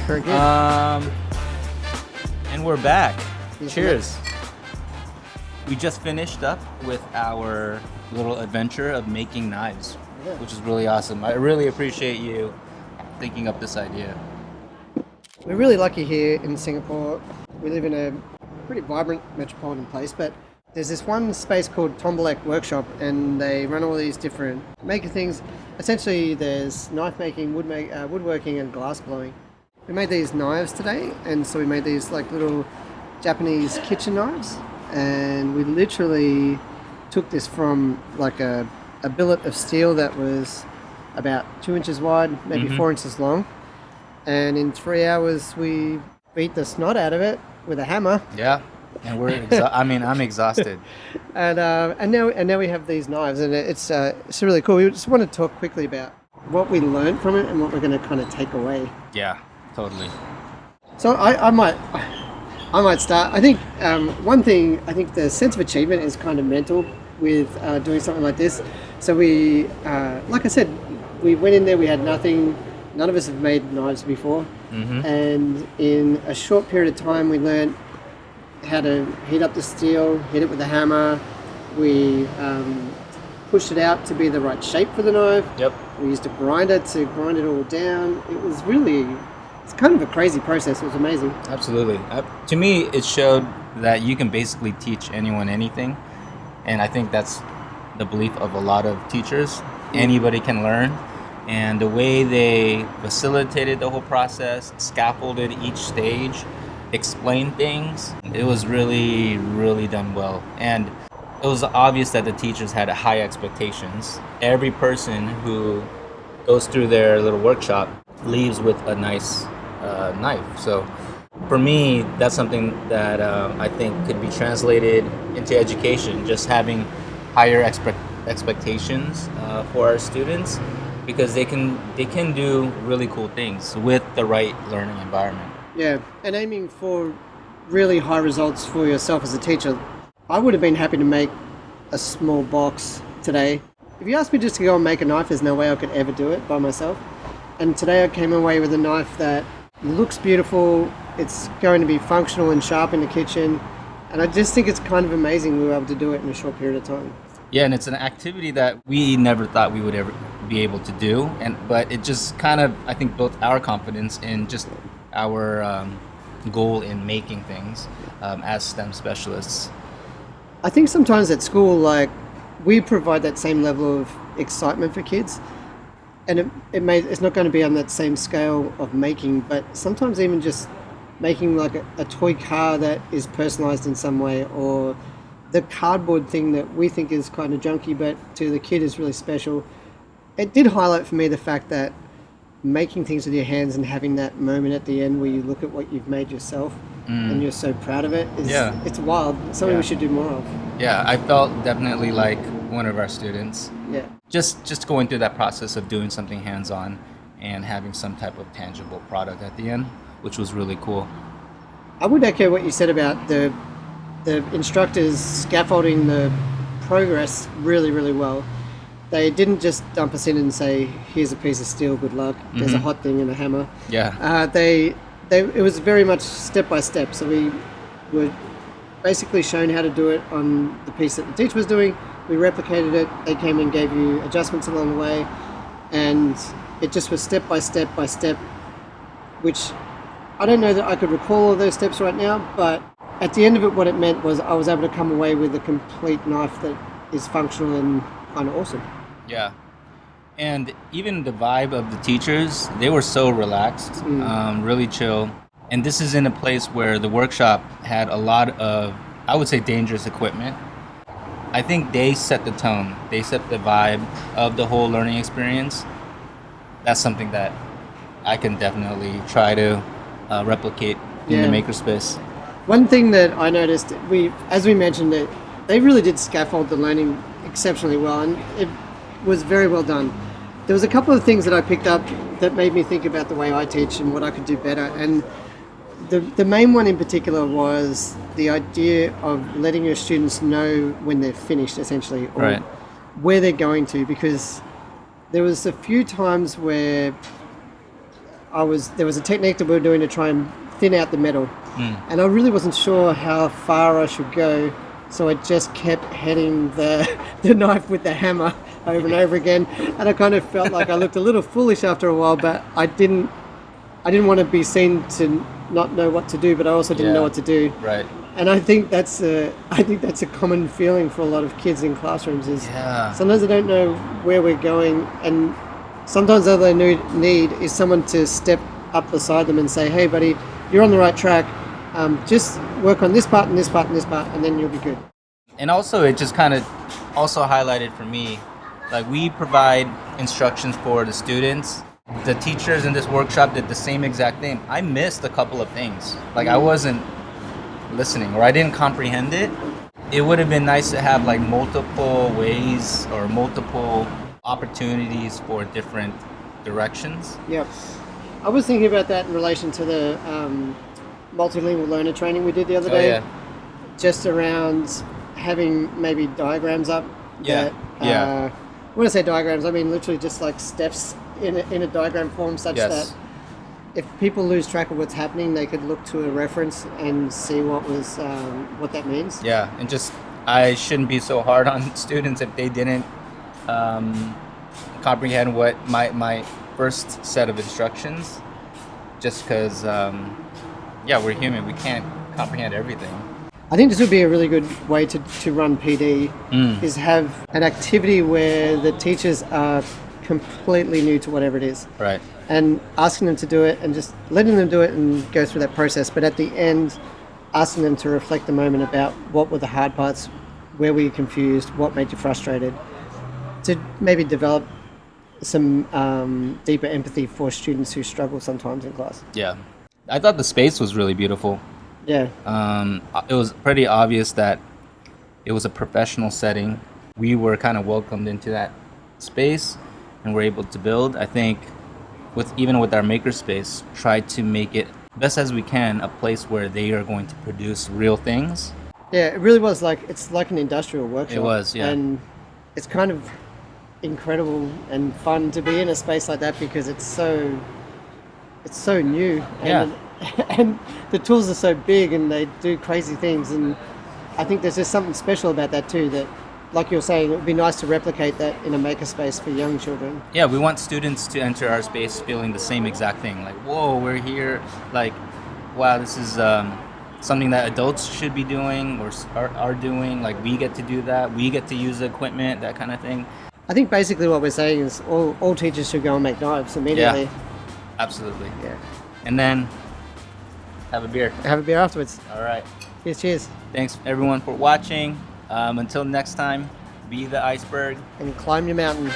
Very good. And we're back. Yes, Cheers. We just finished up with our little adventure of making knives, which is really awesome. I really appreciate you thinking up this idea. We're really lucky here in Singapore. We live in a pretty vibrant metropolitan place, but there's this one space called Tombolek Workshop, and they run all these different maker things. Essentially, there's knife making, woodworking, and glass blowing. We made these knives today, and so we made these like little Japanese kitchen knives, and we literally took this from like a billet of steel that was about 2 inches wide, maybe 4 inches long, and in 3 hours we beat the snot out of it with a hammer. Yeah. And we're I'm exhausted. And now we have these knives, and it's really cool. We just want to talk quickly about what we learned from it and what we're going to kind of take away. Yeah, totally. So I might start. I think one thing, I think the sense of achievement is kind of mental with doing something like this. So we, like I said, we went in there, we had nothing. None of us have made knives before, and in a short period of time, we learned how to heat up the steel, hit it with a hammer. We pushed it out to be the right shape for the knife. Yep. We used a grinder to grind it all down. It's kind of a crazy process. It was amazing. Absolutely. To me, it showed that you can basically teach anyone anything. And I think that's the belief of a lot of teachers. Anybody can learn. And the way they facilitated the whole process, scaffolded each stage, explain things, it was really, really done well. And it was obvious that the teachers had high expectations. Every person who goes through their little workshop leaves with a nice knife. So for me, that's something that I think could be translated into education, just having higher expectations for our students, because they can do really cool things with the right learning environment. Yeah, and aiming for really high results for yourself as a teacher. I would have been happy to make a small box today. If you asked me just to go and make a knife, there's no way I could ever do it by myself. And today I came away with a knife that looks beautiful, it's going to be functional and sharp in the kitchen, and I just think it's kind of amazing we were able to do it in a short period of time. Yeah, and it's an activity that we never thought we would ever be able to do, but it just kind of, I think, built our confidence in just our goal in making things as STEM specialists. I think sometimes at school, like, we provide that same level of excitement for kids, and it's not going to be on that same scale of making, but sometimes even just making like a toy car that is personalized in some way, or the cardboard thing that we think is kind of junky but to the kid is really special. It did highlight for me the fact that making things with your hands and having that moment at the end where you look at what you've made yourself and you're so proud of it it's wild. Something we should do more of. Yeah, I felt definitely like one of our students. Yeah. Just going through that process of doing something hands-on and having some type of tangible product at the end, which was really cool. I would echo what you said about the instructors scaffolding the progress really, really well. They didn't just dump us in and say, here's a piece of steel, good luck. There's a hot thing and a hammer. Yeah. It was very much step by step. So we were basically shown how to do it on the piece that the teacher was doing. We replicated it. They came and gave you adjustments along the way. And it just was step by step by step, which I don't know that I could recall all those steps right now, but at the end of it, what it meant was I was able to come away with a complete knife that is functional and kind of awesome. Yeah. And even the vibe of the teachers, they were so relaxed, really chill. And this is in a place where the workshop had a lot of, I would say, dangerous equipment. I think they set the tone. They set the vibe of the whole learning experience. That's something that I can definitely try to replicate in the makerspace. One thing that I noticed, as we mentioned, it, they really did scaffold the learning exceptionally well, and it was very well done. There was a couple of things that I picked up that made me think about the way I teach and what I could do better. And the main one in particular was the idea of letting your students know when they're finished, essentially, or where they're going to, because there was a few times where there was a technique that we were doing to try and thin out the metal, and I really wasn't sure how far I should go, so I just kept hitting the knife with the hammer over and over again, and I kind of felt like I looked a little foolish after a while, but I didn't want to be seen to not know what to do, but I also didn't know what to do. Right. And I think that's a common feeling for a lot of kids in classrooms. Is sometimes they don't know where we're going, and sometimes all they need is someone to step up beside them and say, "Hey, buddy, you're on the right track. Just work on this part and this part and this part, and then you'll be good." And also, it just kind of also highlighted for me, like, we provide instructions for the students. The teachers in this workshop did the same exact thing. I missed a couple of things. Like, I wasn't listening, or I didn't comprehend it. It would have been nice to have like multiple ways or multiple opportunities for different directions. Yep. I was thinking about that in relation to the multilingual learner training we did the other day. Just around having maybe diagrams up. When I say diagrams, I mean literally just like steps in a diagram form, such that if people lose track of what's happening, they could look to a reference and see what that means. Yeah, and just, I shouldn't be so hard on students if they didn't comprehend what my first set of instructions, just because, we're human, we can't comprehend everything. I think this would be a really good way to run PD, is have an activity where the teachers are completely new to whatever it is. Right. And asking them to do it and just letting them do it and go through that process. But at the end, asking them to reflect a moment about what were the hard parts, where were you confused, what made you frustrated, to maybe develop some deeper empathy for students who struggle sometimes in class. Yeah. I thought the space was really beautiful. Yeah. It was pretty obvious that it was a professional setting. We were kind of welcomed into that space and were able to build. I think even with our makerspace, try to make it best as we can a place where they are going to produce real things. Yeah, it really was it's like an industrial workshop. It was, yeah. And it's kind of incredible and fun to be in a space like that because it's so new. And, and the tools are so big and they do crazy things. And I think there's just something special about that too, that, like you're saying, it would be nice to replicate that in a makerspace for young children. Yeah, we want students to enter our space feeling the same exact thing. Like, whoa, we're here. Like, wow, this is something that adults should be doing or are doing. Like, we get to do that. We get to use the equipment, that kind of thing. I think basically what we're saying is all teachers should go and make knives immediately. Yeah, absolutely. Yeah. And then have a beer. Have a beer afterwards. All right. Cheers. Thanks, everyone, for watching. Until next time, be the iceberg. And climb your mountain.